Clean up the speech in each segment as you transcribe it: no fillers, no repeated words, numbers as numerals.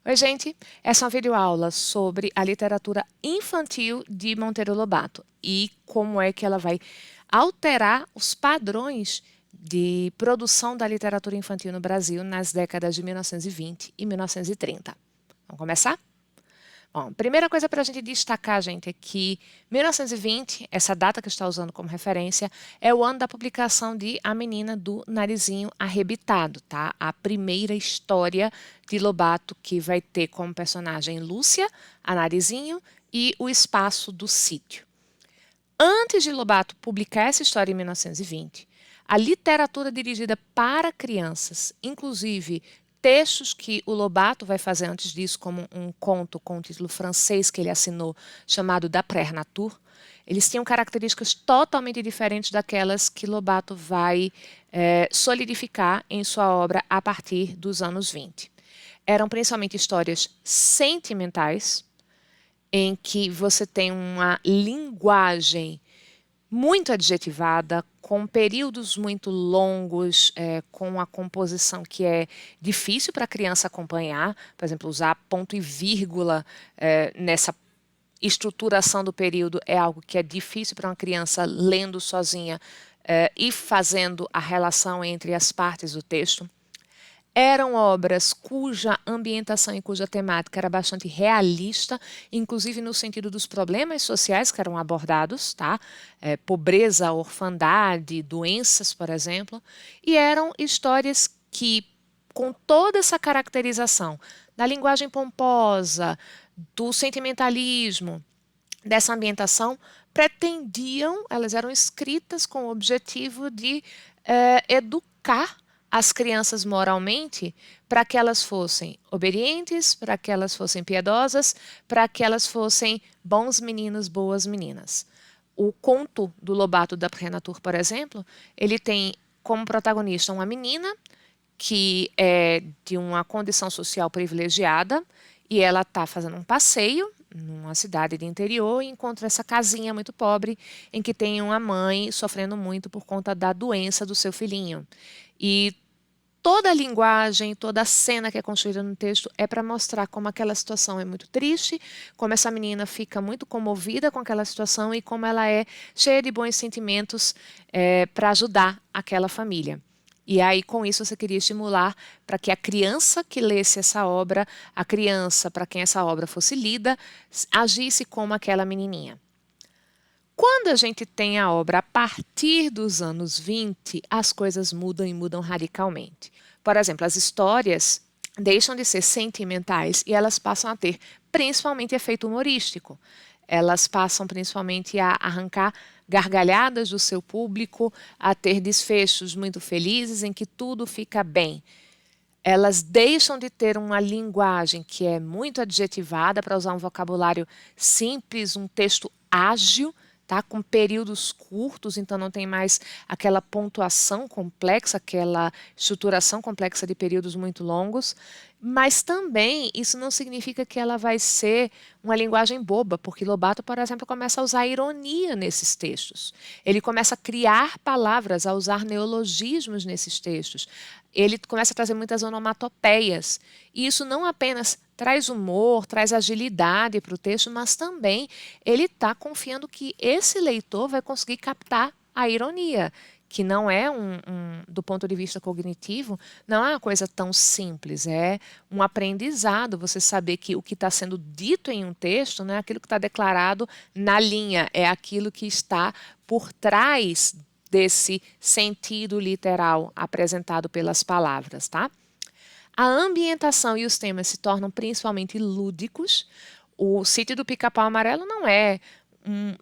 Oi, gente! Essa é uma videoaula sobre a literatura infantil de Monteiro Lobato e como é que ela vai alterar os padrões de produção da literatura infantil no Brasil nas décadas de 1920 e 1930. Vamos começar? Bom, primeira coisa para a gente destacar, gente, é que 1920, essa data que eu estou usando como referência, é o ano da publicação de A Menina do Narizinho Arrebitado, tá? A primeira história de Lobato que vai ter como personagem Lúcia, a Narizinho e o espaço do sítio. Antes de Lobato publicar essa história em 1920, a literatura dirigida para crianças, inclusive textos que o Lobato vai fazer antes disso, como um conto com o título francês que ele assinou, chamado D'après Nature, eles tinham características totalmente diferentes daquelas que Lobato vai solidificar em sua obra a partir dos anos 20. Eram principalmente histórias sentimentais, em que você tem uma linguagem muito adjetivada, com períodos muito longos, com a composição que é difícil para a criança acompanhar, por exemplo, usar ponto e vírgula nessa estruturação do período é algo que é difícil para uma criança lendo sozinha e fazendo a relação entre as partes do texto. Eram obras cuja ambientação e cuja temática era bastante realista, inclusive no sentido dos problemas sociais que eram abordados, tá? Pobreza, orfandade, doenças, por exemplo. E eram histórias que, com toda essa caracterização da linguagem pomposa, do sentimentalismo, dessa ambientação, elas eram escritas com o objetivo de educar as crianças moralmente para que elas fossem obedientes, para que elas fossem piedosas, para que elas fossem bons meninos, boas meninas. O conto do Lobato D'après Nature, por exemplo, ele tem como protagonista uma menina que é de uma condição social privilegiada e ela está fazendo um passeio numa cidade de interior e encontra essa casinha muito pobre em que tem uma mãe sofrendo muito por conta da doença do seu filhinho. E toda a linguagem, toda a cena que é construída no texto é para mostrar como aquela situação é muito triste, como essa menina fica muito comovida com aquela situação e como ela é cheia de bons sentimentos para ajudar aquela família. E aí, com isso, você queria estimular para que a criança que lesse essa obra, a criança para quem essa obra fosse lida, agisse como aquela menininha. Quando a gente tem a obra a partir dos anos 20, as coisas mudam e mudam radicalmente. Por exemplo, as histórias deixam de ser sentimentais e elas passam a ter principalmente efeito humorístico. Elas passam principalmente a arrancar gargalhadas do seu público, a ter desfechos muito felizes em que tudo fica bem. Elas deixam de ter uma linguagem que é muito adjetivada, para usar um vocabulário simples, um texto ágil, tá? Com períodos curtos, então não tem mais aquela pontuação complexa, aquela estruturação complexa de períodos muito longos, mas também isso não significa que ela vai ser uma linguagem boba, porque Lobato, por exemplo, começa a usar ironia nesses textos. Ele começa a criar palavras, a usar neologismos nesses textos. Ele começa a trazer muitas onomatopeias. E isso não apenas traz humor, traz agilidade para o texto, mas também ele está confiando que esse leitor vai conseguir captar a ironia, que não é do ponto de vista cognitivo, não é uma coisa tão simples, é um aprendizado, você saber que o que está sendo dito em um texto não é aquilo que está declarado na linha, é aquilo que está por trás desse sentido literal apresentado pelas palavras, tá? A ambientação e os temas se tornam principalmente lúdicos. O Sítio do Pica-Pau Amarelo não é um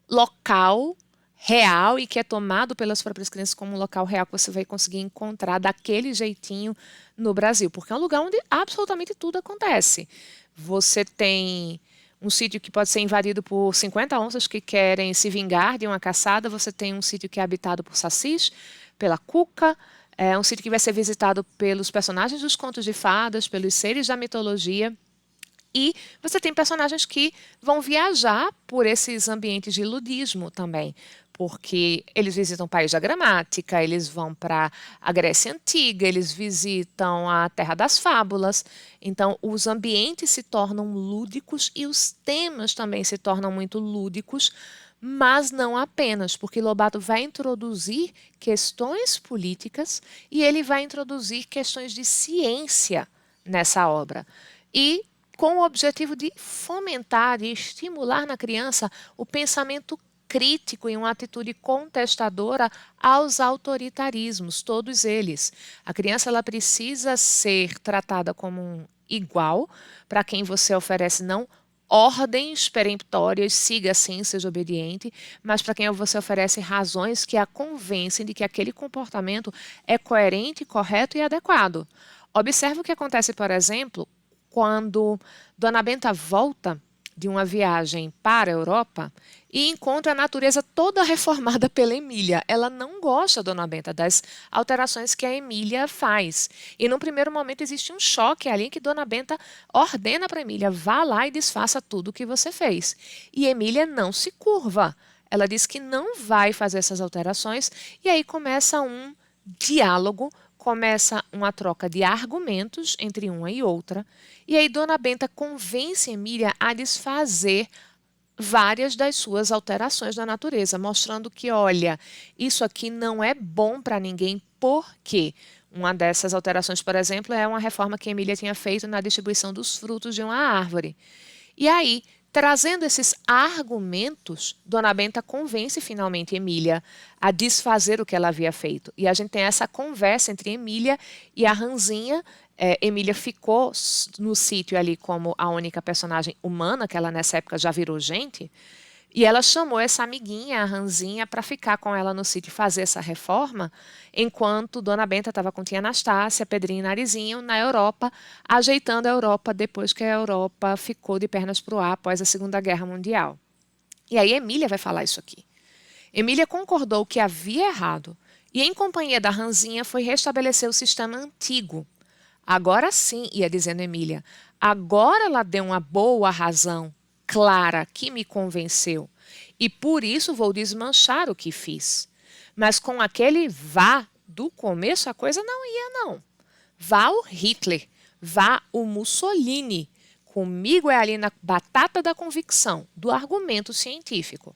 local real e que é tomado pelas próprias crianças como um local real que você vai conseguir encontrar daquele jeitinho no Brasil, porque é um lugar onde absolutamente tudo acontece. Você tem um sítio que pode ser invadido por 50 onças que querem se vingar de uma caçada, você tem um sítio que é habitado por sacis, pela cuca, é um sítio que vai ser visitado pelos personagens dos contos de fadas, pelos seres da mitologia. E você tem personagens que vão viajar por esses ambientes de ludismo também. porque eles visitam o país da gramática, eles vão para a Grécia Antiga, eles visitam a Terra das Fábulas. Então, os ambientes se tornam lúdicos e os temas também se tornam muito lúdicos, mas não apenas, porque Lobato vai introduzir questões políticas e ele vai introduzir questões de ciência nessa obra. E com o objetivo de fomentar e estimular na criança o pensamento crítico e uma atitude contestadora aos autoritarismos, todos eles. A criança ela precisa ser tratada como um igual para quem você oferece não ordens peremptórias, siga assim, seja obediente, mas para quem você oferece razões que a convencem de que aquele comportamento é coerente, correto e adequado. Observe o que acontece, por exemplo, quando Dona Benta volta de uma viagem para a Europa e encontra a natureza toda reformada pela Emília. Ela não gosta, Dona Benta, das alterações que a Emília faz. E num primeiro momento existe um choque ali em que Dona Benta ordena para Emília, vá lá e desfaça tudo o que você fez. E Emília não se curva. Ela diz que não vai fazer essas alterações e aí começa um diálogo, começa uma troca de argumentos entre uma e outra, e aí Dona Benta convence Emília a desfazer várias das suas alterações da natureza, mostrando que, olha, isso aqui não é bom para ninguém, porque uma dessas alterações, por exemplo, é uma reforma que Emília tinha feito na distribuição dos frutos de uma árvore. E aí, trazendo esses argumentos, Dona Benta convence finalmente Emília a desfazer o que ela havia feito. E a gente tem essa conversa entre Emília e a Ranzinha. Emília ficou no sítio ali como a única personagem humana, que ela nessa época já virou gente. E ela chamou essa amiguinha, a Ranzinha, para ficar com ela no sítio e fazer essa reforma, enquanto Dona Benta estava com tia Anastácia, Pedrinho e Narizinho na Europa, ajeitando a Europa depois que a Europa ficou de pernas para o ar após a Segunda Guerra Mundial. E aí Emília vai falar isso aqui. Emília concordou que havia errado e, em companhia da Ranzinha, foi restabelecer o sistema antigo. Agora sim, ia dizendo Emília, agora ela deu uma boa razão clara que me convenceu e por isso vou desmanchar o que fiz. Mas com aquele vá do começo a coisa não ia não. Vá o Hitler, vá o Mussolini. Comigo é ali na batata da convicção, do argumento científico.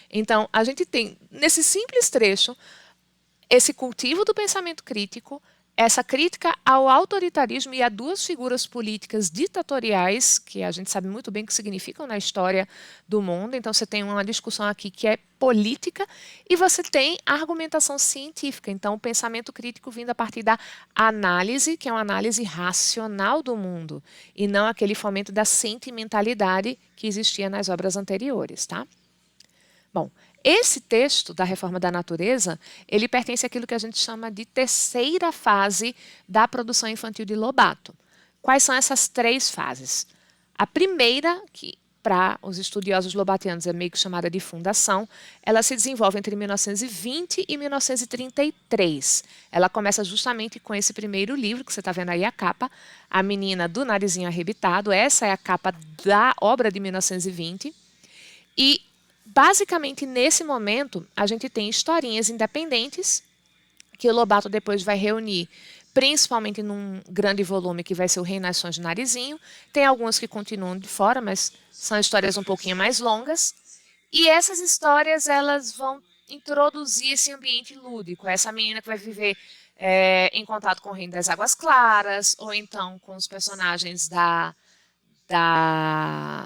Então, a gente tem, nesse simples trecho, esse cultivo do pensamento crítico, essa crítica ao autoritarismo e a duas figuras políticas ditatoriais, que a gente sabe muito bem o que significam na história do mundo. Então, você tem uma discussão aqui que é política e você tem a argumentação científica. Então, o pensamento crítico vindo a partir da análise, que é uma análise racional do mundo, e não aquele fomento da sentimentalidade que existia nas obras anteriores, tá? Bom, esse texto da Reforma da Natureza, ele pertence àquilo que a gente chama de terceira fase da produção infantil de Lobato. Quais são essas três fases? A primeira, que para os estudiosos lobatianos é meio que chamada de fundação, ela se desenvolve entre 1920 e 1933. Ela começa justamente com esse primeiro livro, que você está vendo aí a capa, A Menina do Narizinho Arrebitado. Essa é a capa da obra de 1920. E basicamente, nesse momento, a gente tem historinhas independentes que o Lobato depois vai reunir, principalmente num grande volume que vai ser o Rei Nações de Narizinho. Tem algumas que continuam de fora, mas são histórias um pouquinho mais longas. E essas histórias elas vão introduzir esse ambiente lúdico. Essa menina que vai viver em contato com o Reino das Águas Claras, ou então com os personagens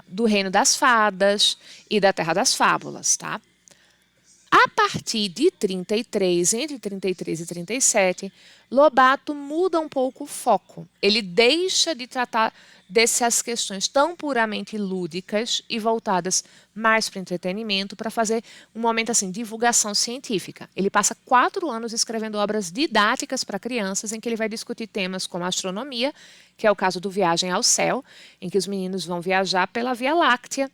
do Reino das Fadas e da Terra das Fábulas, tá? A partir de 33, entre 33 e 37, Lobato muda um pouco o foco. Ele deixa de tratar dessas questões tão puramente lúdicas e voltadas mais para o entretenimento para fazer um momento assim, de divulgação científica. Ele passa 4 anos escrevendo obras didáticas para crianças em que ele vai discutir temas como astronomia, que é o caso do Viagem ao Céu, em que os meninos vão viajar pela Via Láctea,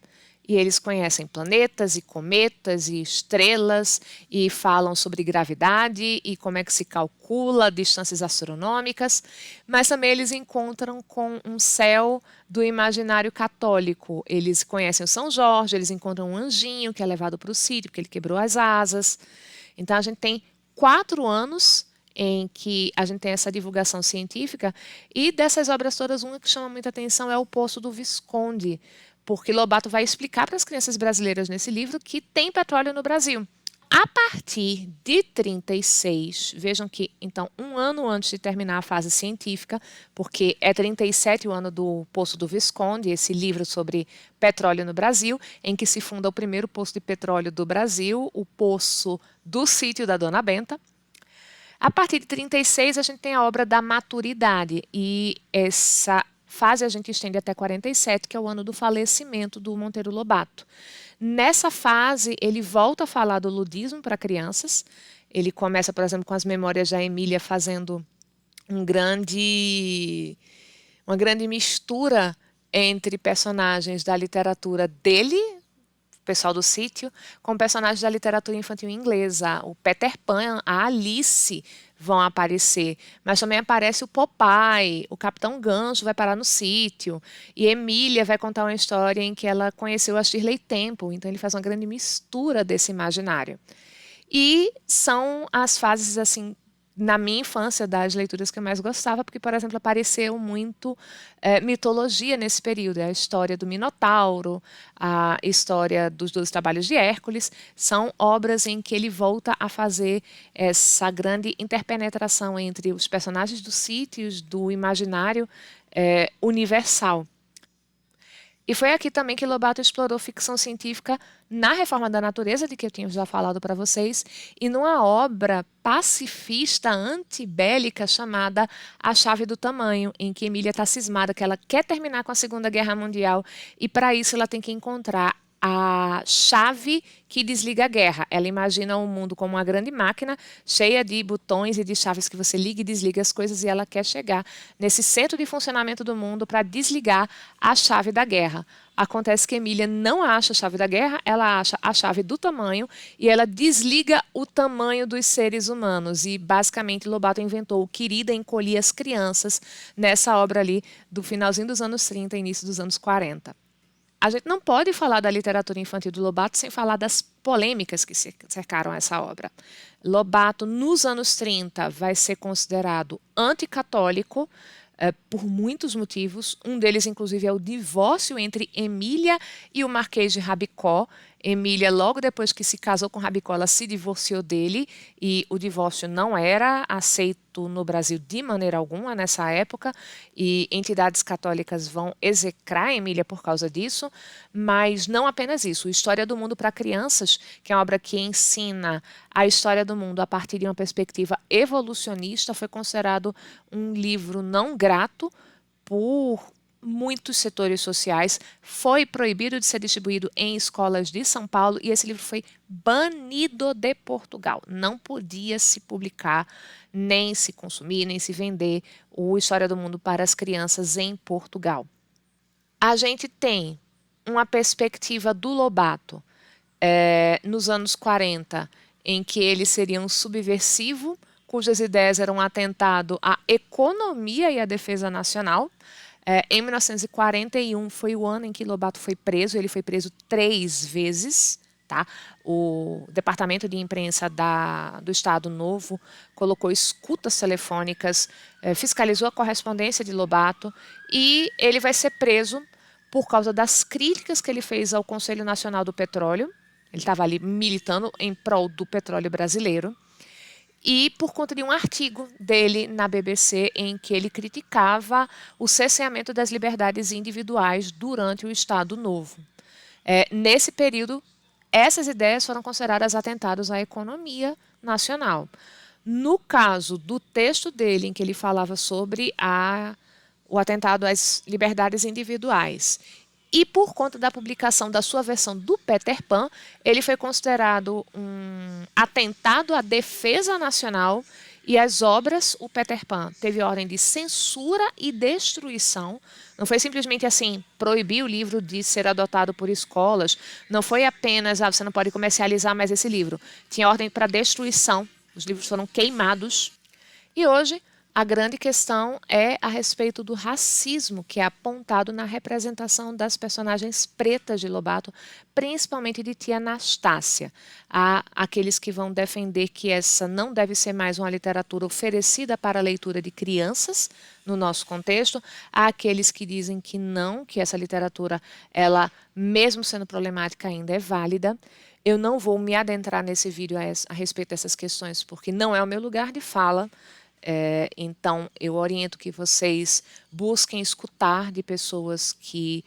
e eles conhecem planetas e cometas e estrelas e falam sobre gravidade e como é que se calcula distâncias astronômicas, mas também eles encontram com um céu do imaginário católico. Eles conhecem o São Jorge, eles encontram um anjinho que é levado para o sítio porque ele quebrou as asas. Então a gente tem 4 anos em que a gente tem essa divulgação científica, e dessas obras todas, uma que chama muita atenção é o Poço do Visconde, porque Lobato vai explicar para as crianças brasileiras nesse livro que tem petróleo no Brasil. A partir de 36, vejam que, então, um ano antes de terminar a fase científica, porque é 37 o ano do Poço do Visconde, esse livro sobre petróleo no Brasil, em que se funda o primeiro poço de petróleo do Brasil, o Poço do Sítio da Dona Benta. A partir de 36, a gente tem a obra da maturidade, e essa fase a gente estende até 47, que é o ano do falecimento do Monteiro Lobato. Nessa fase, ele volta a falar do ludismo para crianças. Ele começa, por exemplo, com as memórias da Emília, fazendo uma grande mistura entre personagens da literatura dele, o pessoal do sítio, com personagens da literatura infantil inglesa. O Peter Pan, a Alice vão aparecer, mas também aparece o Popeye, o Capitão Gancho vai parar no sítio, e Emília vai contar uma história em que ela conheceu a Shirley Temple, então ele faz uma grande mistura desse imaginário. E são as fases, assim, na minha infância, das leituras que eu mais gostava, porque, por exemplo, apareceu muito mitologia nesse período. A história do Minotauro, a história dos 12 Trabalhos de Hércules, são obras em que ele volta a fazer essa grande interpenetração entre os personagens dos sítios, do imaginário universal. E foi aqui também que Lobato explorou ficção científica na Reforma da Natureza, de que eu tinha já falado para vocês, e numa obra pacifista antibélica chamada A Chave do Tamanho, em que Emília está cismada que ela quer terminar com a Segunda Guerra Mundial, e para isso ela tem que encontrar a chave que desliga a guerra. Ela imagina o mundo como uma grande máquina cheia de botões e de chaves que você liga e desliga as coisas, e ela quer chegar nesse centro de funcionamento do mundo para desligar a chave da guerra. Acontece que Emília não acha a chave da guerra, ela acha a chave do tamanho e ela desliga o tamanho dos seres humanos. E basicamente Lobato inventou o Querida Encolhi as Crianças nessa obra ali do finalzinho dos anos 30 e início dos anos 40. A gente não pode falar da literatura infantil do Lobato sem falar das polêmicas que cercaram essa obra. Lobato, nos anos 30, vai ser considerado anticatólico por muitos motivos. Um deles, inclusive, é o divórcio entre Emília e o Marquês de Rabicó. Emília, logo depois que se casou com Rabicó, ela se divorciou dele, e o divórcio não era aceito no Brasil de maneira alguma nessa época, e entidades católicas vão execrar Emília por causa disso. Mas não apenas isso. História do Mundo para Crianças, que é uma obra que ensina a história do mundo a partir de uma perspectiva evolucionista, foi considerado um livro não grato por muitos setores sociais, foi proibido de ser distribuído em escolas de São Paulo, e esse livro foi banido de Portugal. Não podia se publicar, nem se consumir, nem se vender o História do Mundo para as crianças em Portugal. A gente tem uma perspectiva do Lobato nos anos 40, em que ele seria um subversivo, cujas ideias eram um atentado à economia e à defesa nacional. Em 1941 foi o ano em que Lobato foi preso. Ele foi preso 3 vezes. Tá? O Departamento de Imprensa do Estado Novo colocou escutas telefônicas, fiscalizou a correspondência de Lobato, e ele vai ser preso por causa das críticas que ele fez ao Conselho Nacional do Petróleo. Ele estava ali militando em prol do petróleo brasileiro. E por conta de um artigo dele na BBC em que ele criticava o cerceamento das liberdades individuais durante o Estado Novo. Nesse período, essas ideias foram consideradas atentados à economia nacional. No caso do texto dele, em que ele falava sobre o atentado às liberdades individuais, e por conta da publicação da sua versão do Peter Pan, ele foi considerado um atentado à defesa nacional E as obras, o Peter Pan teve ordem de censura e destruição. Não foi simplesmente assim, proibir o livro de ser adotado por escolas. Não foi apenas, você não pode comercializar mais esse livro. Tinha ordem para destruição. Os livros foram queimados. E hoje, a grande questão é a respeito do racismo que é apontado na representação das personagens pretas de Lobato, principalmente de tia Anastácia. Há aqueles que vão defender que essa não deve ser mais uma literatura oferecida para a leitura de crianças, no nosso contexto. Há aqueles que dizem que não, que essa literatura, ela, mesmo sendo problemática, ainda é válida. Eu não vou me adentrar nesse vídeo a respeito dessas questões, porque não é o meu lugar de fala. Então, eu oriento que vocês busquem escutar de pessoas que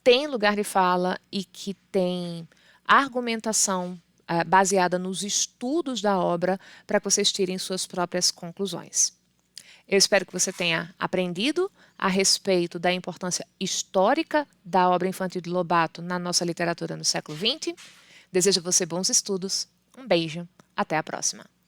têm lugar de fala e que têm argumentação baseada nos estudos da obra para que vocês tirem suas próprias conclusões. Eu espero que você tenha aprendido a respeito da importância histórica da obra infantil de Lobato na nossa literatura no século XX. Desejo a você bons estudos. Um beijo. Até a próxima.